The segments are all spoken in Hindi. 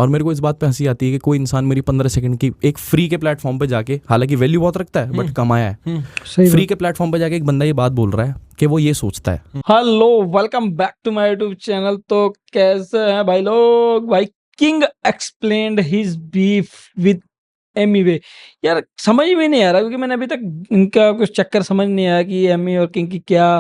और मेरे को इस बात पे हंसी आती है कि कोई इंसान मेरी 15 सेकंड की एक फ्री के प्लेटफॉर्म पे जाके, हालांकि वैल्यू बहुत रखता है बट कमाया है, फ्री के प्लेटफॉर्म पे जाके एक बंदा ये बात बोल रहा है कि वो ये सोचता है। Hello, welcome back to my YouTube channel. तो कैसे हैं भाई लोग? भाई King explained his beef with Emiway. यार समझ में नहीं आ रहा, क्योंकि मैंने अभी तक इनका कुछ चक्कर समझ नहीं आया कि एमी और किंग की क्या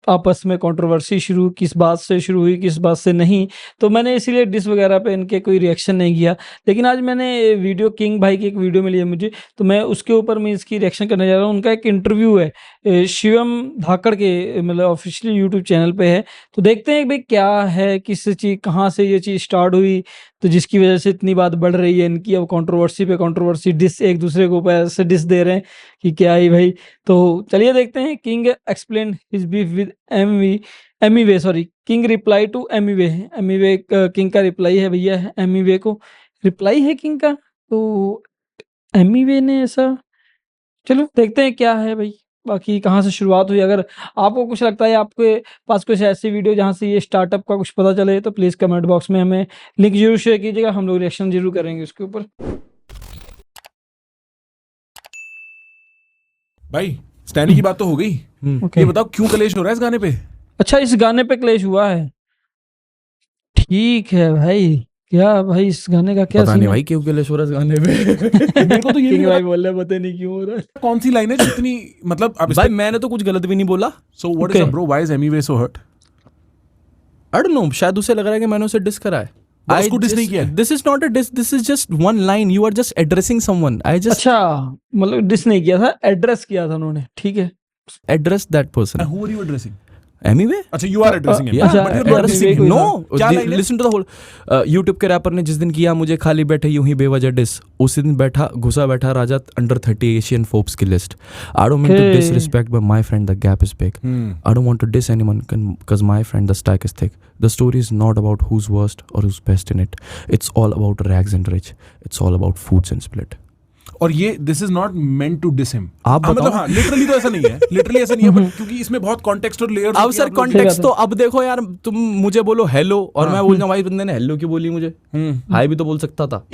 आपस में कंट्रोवर्सी शुरू किस बात से शुरू हुई, किस बात से नहीं। तो मैंने इसीलिए डिस वगैरह पे इनके कोई रिएक्शन नहीं किया। लेकिन आज मैंने वीडियो, किंग भाई की एक वीडियो मिली है मुझे, तो मैं उसके ऊपर मैं इसकी रिएक्शन करने जा रहा हूँ। उनका एक इंटरव्यू है शिवम धाकड़ के, मतलब ऑफिशियली यूट्यूब चैनल पे है। तो देखते हैं भाई क्या है, किस चीज़, कहाँ से ये चीज़ स्टार्ट हुई, तो जिसकी वजह से इतनी बात बढ़ रही है इनकी। अब कंट्रोवर्सी पे कंट्रोवर्सी, डिस एक दूसरे को ऊपर ऐसे डिस दे रहे हैं कि क्या ही भाई। तो चलिए देखते हैं। King explain his beef with Emiway, sorry, king reply to Emiway king का रिप्लाई है भैया, एमी वे को रिप्लाई है किंग का। तो एमी वे ने ऐसा, चलो देखते हैं क्या है भाई, बाकी कहाँ से शुरुआत हुई। अगर आपको कुछ लगता है, आपके पास कुछ ऐसी वीडियो जहाँ से ये स्टार्टअप का कुछ पता चले, तो प्लीज़ कमेंट बॉक्स में हमें लिंक जरूर शेयर कीजिएगा, हम लोग रिएक्शन जरूर करेंगे उसके ऊपर। भाई स्टैनी की बात तो हो गई। ओके। ये बताओ क्यों कलेश हो रहा है इस गाने पे? अच्छा, इस गाने पे क्लेश हुआ है, ठीक है भाई। क्या भाई, इस गाने का क्या पता सीन नहीं है? भाई क्यों किलेश हो रहा है इस गाने पे। मेरे को तो ये किंग नहीं भाई पता बोल रहे पता नहीं क्यों हो रहा है। कौन सी लाइन है जितनी, मतलब अब भाई मैंने तो कुछ गलत भी नहीं बोला। So what is up bro, why is Emiway so hurt? I don't know, शायद उसे लग रहा है कि मैंने उसे डिस करा है। उसको diss नहीं किया है? This is not a diss, this is just one line, you are just addressing someone. I just अच्छा, मतलब डिस नहीं किया था, एड्रेस किया था उन्होंने, ठीक है। Address that person. Who are you addressing? Anyway, अच्छा, you are addressing him, yeah, अच्छा, but you are not addressing dissing him. Him. no, क्या line है? listen to the whole. YouTube के रैपर ने जिस दिन किया मुझे खाली बैठे यूं ही बेवजह डिस, उसी दिन घुसा बैठा राजा अंडर 30 एशियन फोर्ब्स की list. I don't mean to Okay. disrespect, but my friend, the gap is big. I don't want to diss anyone because my friend, the stack is thick. The story is not about who's worst or who's best in it. It's all about rags and rich. It's all about foods and split. और ये this is not meant to diss him. आप बताओ। मतलब हाँ, लिटरली तो ऐसा नहीं है, लिटरली ऐसा नहीं है, but क्योंकि इसमें बहुत कॉन्टेक्स्ट और लेयर्स। अब सर कॉन्टेक्स्ट तो अब देखो यार, तुम मुझे बोलो हेलो और मैं बोल जाऊं भाई बंदे ने हेलो क्यों बोली मुझे, हाय भी तो बोल सकता था।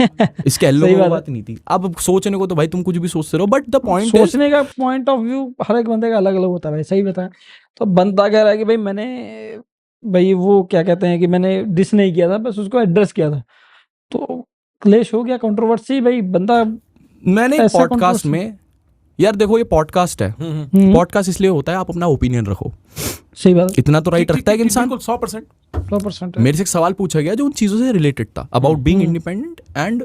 इसके हेलो सही की बात बात नहीं थी। अब सोचने को तो भाई तुम कुछ भी सोचते रहो, बट द पॉइंट सोचने का पॉइंट ऑफ व्यू हर एक बंदे का अलग अलग होता है भाई, सही बताया। तो बंदा कह रहा है कि भाई मैंने, भाई वो क्या कहते हैं कि मैंने डिस नहीं किया था, बस उसको एड्रेस किया था। तो क्लेश हो गया, कंट्रोवर्सी। भाई बंदा मैंने एक ऐसा पॉडकास्ट controversy- में, यार देखो ये पॉडकास्ट है, पॉडकास्ट इसलिए होता है आप अपना ओपिनियन रखो, सही बात, इतना तो राइट रखता है कि इंसान। 100%। 100% मेरे से एक सवाल पूछा गया जो उन चीजों से रिलेटेड था, about being independent and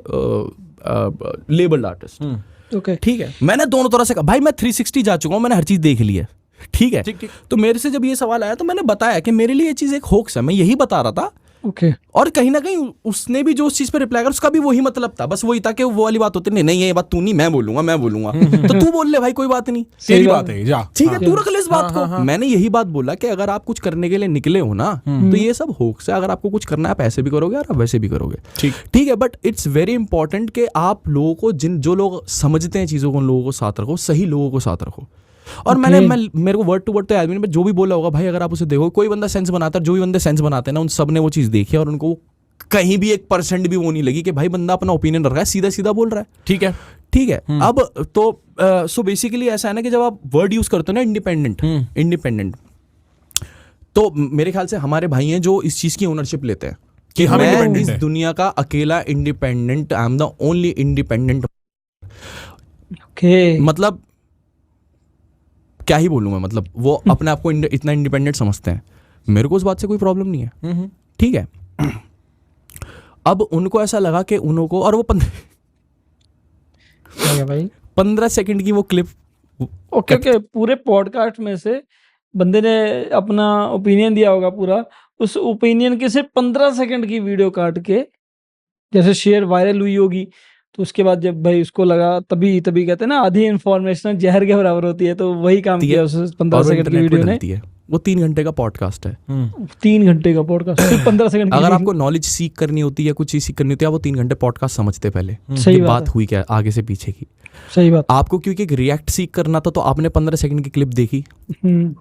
labelled artist. Okay. ठीक है, मैंने दोनों तरह से कहा भाई, मैं 360 जा चुका हूँ, मैंने हर चीज देख ली है। ठीक है, ठीक। तो मेरे से जब ये सवाल आया तो मैंने बताया कि मेरे लिए ये चीज एक होक्स है, मैं यही बता रहा था। ओके। और कहीं ना कहीं उसने भी जो उस चीज पे रिप्लाई कर, उसका भी वही मतलब था, बस वही था कि वो वाली बात होती नहीं ये बात तू नहीं, मैं बोलूंगा। तो तू बोल ले भाई, कोई बात नहीं, तेरी बात है, जा। ठीक है, तू रख ले इस बात को। मैंने यही बात बोला कि अगर आप कुछ करने के लिए निकले हो ना, तो ये सब होक्स है। अगर आपको कुछ करना है, आप ऐसे भी करोगे और आप वैसे भी करोगे। ठीक है, बट इट्स वेरी इंपॉर्टेंट कि आप लोगों को, जो लोग समझते हैं चीजों को, उन लोगों को साथ रखो, सही लोगों को साथ रखो। और मेरे को वर्ड टू वर्ड तो याद नहीं, जो भी बोला होगा भाई, अगर आप उसे देखो, कोई बंदा सेंस बनाता है, जो भी बंदे सेंस बनाते हैं ना, उन सब ने वो चीज देखी और उनको कहीं भी 1% भी वो नहीं लगी कि भाई बंदा अपना ओपिनियन रख रहा है, सीधा सीधा बोल रहा है। ठीक है। अब तो सो बेसिकली ऐसा है ना कि जब आप वर्ड यूज करते हो ना, इंडिपेंडेंट, तो मेरे ख्याल से हमारे भाई हैं जो इस चीज की ओनरशिप लेते हैं कि हम मैं independent इस हैं। दुनिया का अकेला independent, I am the only independent. Okay. मतलब क्या ही बोलूंगा, मतलब वो अपने आप को इतना इंडिपेंडेंट समझते हैं। मेरे को उस बात से कोई प्रॉब्लम नहीं है। ठीक है, अब उनको ऐसा लगा कि उनको, और वो 15 सेकंड की वो क्लिप, ओके, पूरे पॉडकास्ट में से बंदे ने अपना ओपिनियन दिया होगा पूरा, उस ओपिनियन के सिर्फ 15 सेकंड की वीडियो काट के जैसे शेयर वायरल हुई होगी, तो उसके बाद जब भाई उसको लगा, तभी कहते हैं ना, आधी इन्फॉर्मेशन जहर के बराबर होती है, तो वही काम किया उस 15 सेकंड की वीडियो ने। वो 3 घंटे का पॉडकास्ट है। 3 घंटे का पॉडकास्ट, 15 सेकंड की अगर वीडियो। आपको नॉलेज सीख करनी होती है या कुछ चीज सीख करनी होती है, आप वो 3 घंटे पॉडकास्ट समझते पहले सही कि बात बात है। हुई क्या आगे से पीछे की। सही बात। आपको क्योंकि एक रिएक्ट सीख करना था तो आपने 15 सेकंड की क्लिप देखी।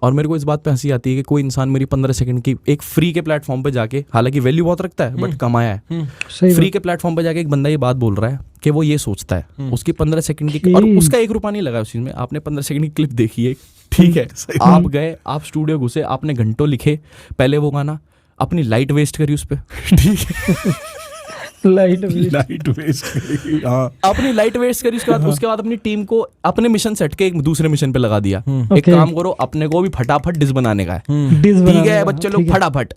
और मेरे को इस बात पे हंसी आती है कि कोई इंसान मेरी 15 सेकंड की एक फ्री के प्लेटफॉर्म पे जाके, हालांकि वैल्यू बहुत रखता है बट कमाया है, सही फ्री बात। के प्लेटफॉर्म पे जाके एक बंदा ये बात बोल रहा है कि वो ये सोचता है, उसकी 15 सेकंड की, और उसका 1 रुपया नहीं लगा उस चीज में, आपने 15 सेकंड की क्लिप देखी है, ठीक है, आप गए, आप स्टूडियो घुसे, आपने घंटों लिखे पहले वो गाना, अपनी लाइट वेस्ट करी उस पर, ठीक है, लाइट वेस्ट। हाँ, अपनी लाइट वेस्ट करी, उसके बाद अपनी टीम को अपने मिशन सेट के एक दूसरे मिशन पे लगा दिया। एक Okay. काम करो, अपने को भी फटाफट डिश बनाने का है, डिश ठीक बनाने है का, बच्चे लोग, ठीक है। फटाफट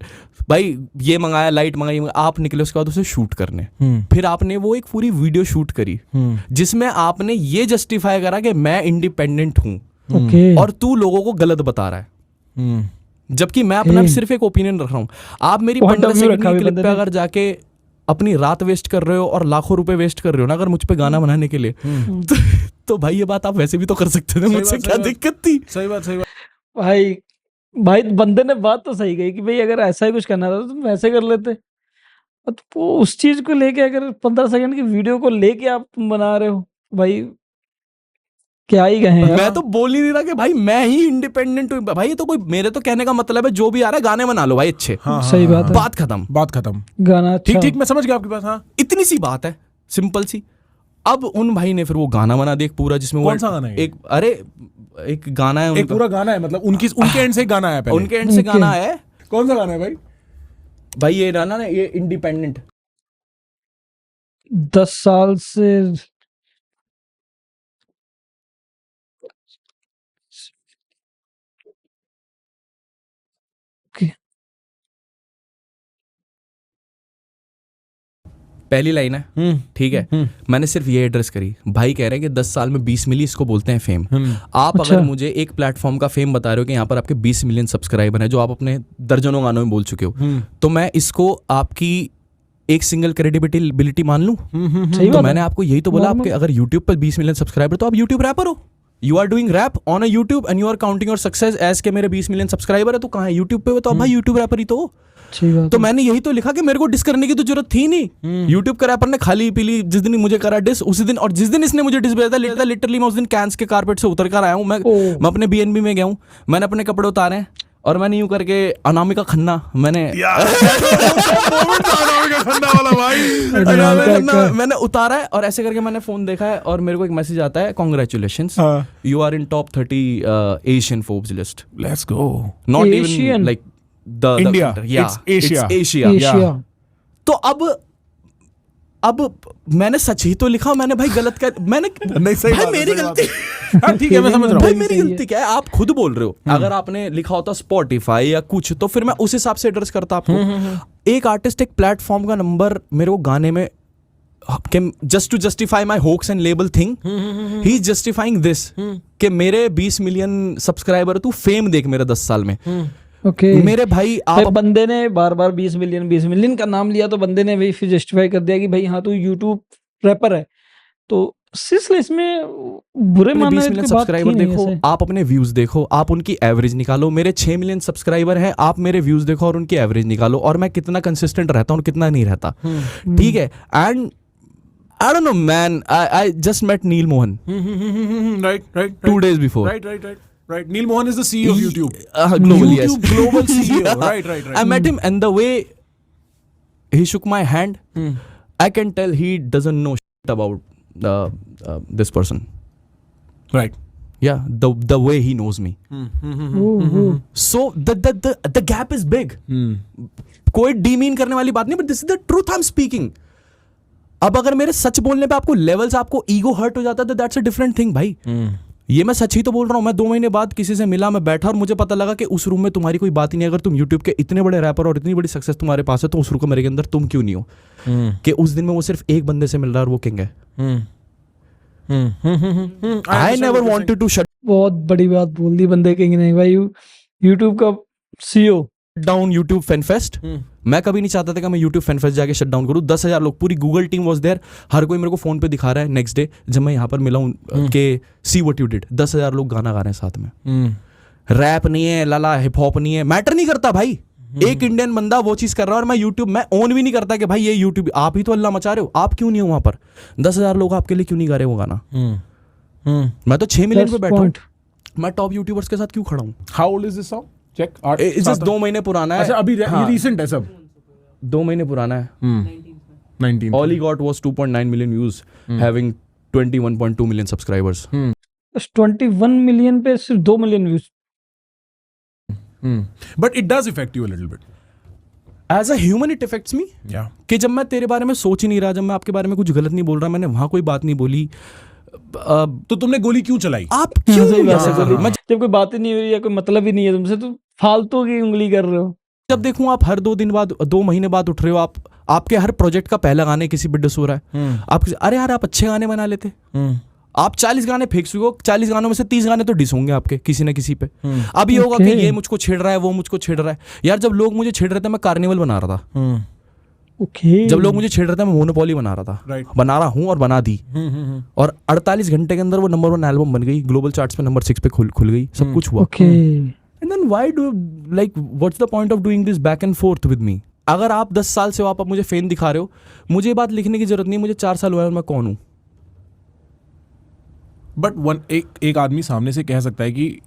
भाई ये मंगाया, लाइट मंगाई, आप निकले उसके बाद उसे शूट करने, फिर आपने वो एक पूरी वीडियो शूट करी जिसमें आपने ये जस्टिफाई करा कि मैं इंडिपेंडेंट हूँ ओके। और तू लोगों को गलत बता रहा है, जबकि मैं अपना Okay. सिर्फ एक ओपिनियन रख रहा हूँ। आप मेरी Point of 15 view सेकंड रखा की हुआ क्लिप बंदे पे ने। अगर जाके अपनी रात वेस्ट कर रहे हो और लाखों रुपए वेस्ट कर रहे हो ना अगर मुझ पे गाना बनाने के लिए, तो भाई ये बात आप वैसे भी तो कर सकते थे, सही मुझसे बात, क्या सही बात। दिक्कत थी। सही बात, सही बात। भाई भाई बंदे ने बात तो सही कही कि भाई अगर ऐसा ही कुछ करना था तो तुम वैसे कर लेते। और तो वो उस चीज को लेके अगर 15 सेकंड की वीडियो को लेके आप तुम बना रहे हो, भाई क्या ही कहें यार। मैं तो बोल ही नहीं रहा कि भाई मैं ही इंडिपेंडेंट हूँ भाई, ये तो कोई, मेरे तो कहने का मतलब है जो भी आ रहा है गाने बना लो भाई अच्छे, हाँ, सही बात है। बात खत्म, बात खत्म। गाना अच्छा ठीक ठीक, मैं समझ गया आपकी बात। हाँ, इतनी सी बात है, सिंपल सी। अब उन भाई ने फिर वो गाना बना दिया एक पूरा, जिसमें वो कौन सा गाना है ये? एक, अरे एक गाना है एक उनका, पूरा गाना है, मतलब उनके एंड से एक गाना है पहले। उनके एंड से Okay. गाना है कौन सा गाना है भाई? भाई, ये गाना ना, ये इंडिपेंडेंट 10 साल से पहली लाइन है, ठीक है, मैंने सिर्फ ये एड्रेस करी, भाई कह रहे हैं कि 10 साल में 20 मिली, इसको बोलते हैं फेम। आप अच्छा। अगर मुझे एक प्लेटफॉर्म का फेम बता रहे हो कि यहाँ पर आपके 20 मिलियन सब्सक्राइबर हैं जो आप अपने दर्जनों गानों में बोल चुके हो, तो मैं इसको आपकी एक सिंगल क्रेडिबिलिटी मान लूं? सही तो बात मैंने है। आपको यही तो बोला, Normal. आपके अगर YouTube पर 20 मिलियन सब्सक्राइबर तो आप YouTube रैपर हो, you are doing rap on a YouTube and you are counting your success as के मेरे 20 मिलियन सब्सक्राइबर है, तो कहाँ है YouTube पे हो, तो आप भाई YouTube रैपर ही तो हो। सही बात तो है। मैंने यही तो लिखा कि मेरे को डिस करने की तो जरूरत थी नहीं। यूट्यूब का रैपर ने खाली पीली जिस दिन मुझे करा डिस, उसी दिन, और जिस दिन इसने मुझे डिस भेजा था लिटरली मैं उस दिन कैंस के कारपेट से उतर कर आया हूँ। मैं अपने BNB में गया हूँ, मैंने अपने कपड़े उतारे हैं और मैंने यूं करके अनामिका खन्ना मैंने मैंने उतारा है और ऐसे करके मैंने फोन देखा है और मेरे को एक मैसेज आता है, congratulations, you are in top 30 Asian Forbes list. Let's go. Not even Asian? Like the India. या It's Asia. एशिया। एशिया। तो अब मैंने सच ही तो लिखा, मैंने भाई गलत क्या, मैंने नहीं, सही भाई बात है, मेरी सही बात गलती है। हाँ, ठीक है, मैं समझ रहा भाई हूँ। मेरी गलती क्या है, आप खुद बोल रहे हो। अगर आपने लिखा होता स्पॉटिफाई या कुछ तो फिर मैं उस हिसाब से एड्रेस करता आपको। एक आर्टिस्ट एक प्लेटफॉर्म का नंबर मेरे को गाने में, just to justify my hoax and label thing, he is justifying this कि मेरे 20 मिलियन सब्सक्राइबर, तू फेम देख मेरे 10 साल में। ओके मेरे भाई भाई आप बंदे ने बार बार 20 मिलियन का नाम लिया तो बंदे ने वही फिर जस्टिफाई कर दिया कि भाई हाँ तू यूट्यूब रैपर है, तो सिर्फ इसमें बुरे अपने मानना 20 की मिलियन बात सब्सक्राइबर थी नहीं देखो, ऐसे। आप अपने व्यूज देखो, आप उनकी एवरेज निकालो। मेरे 6 मिलियन सब्सक्राइबर हैं, आप मेरे व्यूज देखो और उनकी एवरेज निकालो, और मैं कितना कंसिस्टेंट रहता हूँ कितना नहीं रहता, ठीक है। And I don't know man, I just met Neil Mohan Right. 2 days before. Right. Neil Mohan is the CEO of YouTube. Global, yes. YouTube global CEO. Yeah. Right. I met him and the way he shook my hand, I can tell he doesn't know shit about this person. Right. Yeah, the way he knows me. So the gap is big. कोई डीमीन करने वाली बात नहीं, but this is the truth I'm speaking. अब अगर मेरे सच बोलने पे आपको लेवल्स, आपको ईगो हर्ट हो जाता है, तो दैट्स अ डिफरेंट थिंग भाई। ये मैं सच ही तो बोल रहा हूँ। मैं 2 महीने बाद किसी से मिला, मैं बैठा और मुझे पता लगा कि उस रूम में तुम्हारी कोई बात ही नहीं। अगर तुम यूट्यूब के इतने बड़े रैपर और इतनी बड़ी सक्सेस तुम्हारे पास है, तो उस रूम के मेरे के अंदर तुम क्यों नहीं हो? कि उस दिन में वो सिर्फ एक बंदे से मिल रहा है और वो किंग है। I never wanted to shut बहुत बड़ी बात बोल दी बंदे किंग ने भाई, यूट्यूब का सीईओ डाउन यूट्यूब फैनफेस्ट। मैं कभी नहीं चाहता था कि मैं यूट्यूब फैनफेस्ट जाके शट डाउन करूं। 10,000 लोग, पूरी गूगल टीम वाज देयर, हर कोई मेरे को फोन पे दिखा रहा है। नेक्स्ट डे जब मैं यहाँ पर मिला हूँ कि सी व्हाट यू डिड, 10,000 लोग गाना गा रहे हैं साथ में। रैप नहीं है, लाला हिप हॉप नहीं है, मैटर नहीं करता भाई। एक इंडियन बंदा वो चीज कर रहा है और मैं यूट्यूब में ओन भी नहीं करता कि भाई ये यूट्यूब आप ही तो अल्लाह मचा रहे हो, आप क्यों नहीं हो वहां पर? 10,000 लोग आपके लिए क्यों नहीं गा रहे वो गाना? मैं तो 6 मिलियन पे बैठा हूँ, मैं टॉप यूट्यूबर्स के साथ क्यों खड़ा हूँ? How old is this song? Check it's just 2 महीने पुराना है। अच्छा अभी हाँ, ये रीसेंट है सब? 2 महीने पुराना है। 19 All he got was 2.9 million views, having 21.2 million subscribers. 21 million पे सिर्फ 2 million views. But it does affect you a little bit. As a human it affects me. Yeah. कि जब मैं तेरे बारे में सोच ही नहीं रहा, जब मैं आपके बारे में कुछ गलत नहीं बोल रहा, मैंने वहां कोई बात नहीं बोली, तो तुमने गोली क्यों चलाई? आप क्यों सही बात है, हाँ, बोलिए। मैं जब कोई बात ही नहीं हो रही है, कोई मतलब ही नहीं है तुमसे, तो फालतू की उंगली कर रहे हो। जब देखूं आप हर 2 दिन बाद 2 महीने बाद उठ रहे हो, आप आपके हर प्रोजेक्ट का पहला गाने किसी पे डिस हो रहा है। आप अरे यार आप अच्छे गाने बना लेते, आप 40 गाने फेंक चुके हो, 40 गानों में से 30 गाने तो डिस होंगे आपके किसी न किसी पे। अब ये होगा कि ये मुझको छेड़ रहा है, वो मुझको छेड़ रहा है। यार जब लोग मुझे छेड़ रहे थे मैं कार्निवल बना रहा था, जब लोग मुझे छेड़ रहे थे मैं मोनोपोली बना रहा था, Right. बना रहा हूँ और बना दी, और 48 घंटे के अंदर वो नंबर 1 एल्बम बन गई, ग्लोबल चार्ट्स पे नंबर 6 पे खुल गई, सब कुछ हुआ। And then why do like what's the point of doing this back and forth with me? अगर आप 10 साल से हो, आप मुझे फेन दिखा रहे हो, मुझे ये बात लिखने की जरूरत नहीं, मुझे 4 साल हुआ है और मैं कौन हूँ? बट एक आदमी सामने से कह सकता है कि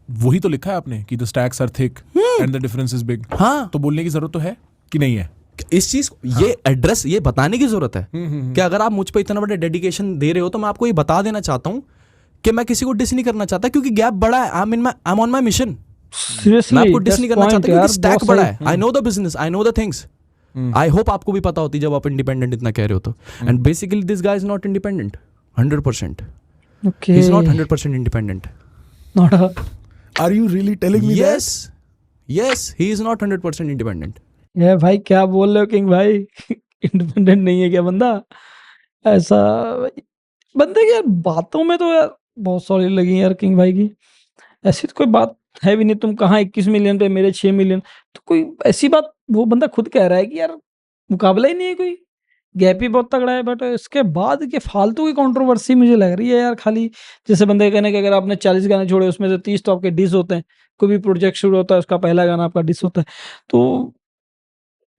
वही तो लिखा है आपने कि the stacks are thick and the difference is big. हाँ, तो बोलने की जरूरत तो है कि नहीं है? इस चीज ये एड्रेस ये बताने की जरूरत है कि अगर आप मुझ पे इतना बड़ा डेडिकेशन दे रहे हो तो मैं आपको ये बता देना चाहता हूँ कि मैं किसी को डिस नहीं करना चाहता, क्योंकि गैप बड़ा है। I am on my mission. मैं आपको डिस नहीं करना चाहता क्योंकि स्टैक बड़ा है। I know the business, I know the things. I hope आपको भी पता होती जब आप इंडिपेंडेंट इतना कह रहे हो तो। And basically this guy is not independent 100%. He is not 100% independent. Are you really telling me that? Yes, he is not 100% independent. ये भाई क्या बोल रहे हो किंग भाई? इंडिपेंडेंट नहीं है क्या बंदा? ऐसा बंदे की यार बातों में तो यार बहुत सॉलिड लगी यार किंग भाई की। ऐसी तो कोई बात है भी नहीं, तुम कहाँ 21 मिलियन पे मेरे 6 मिलियन, तो कोई ऐसी बात वो बंदा खुद कह रहा है कि यार मुकाबला ही नहीं है, कोई गैप ही बहुत तगड़ा है। बट इसके बाद के फालतू की कंट्रोवर्सी मुझे लग रही है यार, खाली जैसे बंदे कहने कि अगर आपने 40 गाने छोड़े उसमें से 30 तो आपके डिस होते हैं, कोई भी प्रोजेक्ट शुरू होता है उसका पहला गाना आपका डिस होता है। तो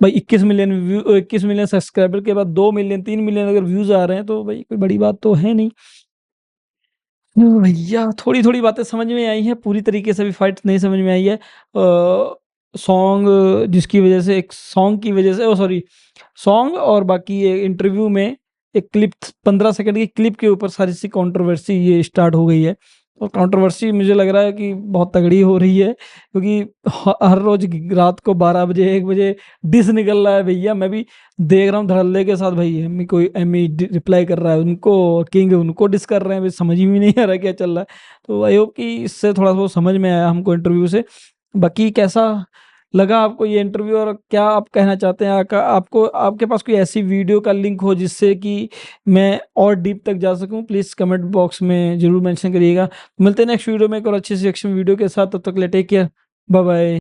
भाई 21 मिलियन सब्सक्राइबर के बाद 2 मिलियन 3 मिलियन अगर व्यूज आ रहे हैं तो भाई कोई बड़ी बात तो है नहीं। भैया थोड़ी थोड़ी बातें समझ में आई हैं, पूरी तरीके से भी फाइट नहीं समझ में आई है। सॉन्ग जिसकी वजह से एक सॉन्ग की वजह से सॉरी सॉन्ग और बाकी ये इंटरव्यू में एक क्लिप 15 सेकंड की क्लिप के ऊपर सारी सी कंट्रोवर्सी ये स्टार्ट हो गई है। और कंट्रोवर्सी मुझे लग रहा है कि बहुत तगड़ी हो रही है, क्योंकि हर रोज रात को 12 बजे 1 बजे डिस निकल रहा है भैया। मैं भी देख रहा हूँ धड़ल्ले के साथ, भाई एमी रिप्लाई कर रहा है उनको, किंग उनको डिस कर रहे हैं, भाई समझ में नहीं आ रहा क्या चल रहा है। तो आई होप कि इससे थोड़ा सा समझ में आया हमको इंटरव्यू से। बाकी कैसा लगा आपको ये इंटरव्यू, और क्या आप कहना चाहते हैं? आपको आपके पास कोई ऐसी वीडियो का लिंक हो जिससे कि मैं और डीप तक जा सकूं, प्लीज़ कमेंट बॉक्स में जरूर मेंशन करिएगा। मिलते हैं नेक्स्ट वीडियो में एक और अच्छी सी एक्शन वीडियो के साथ, तब तक ले टेक केयर, बाय बाय।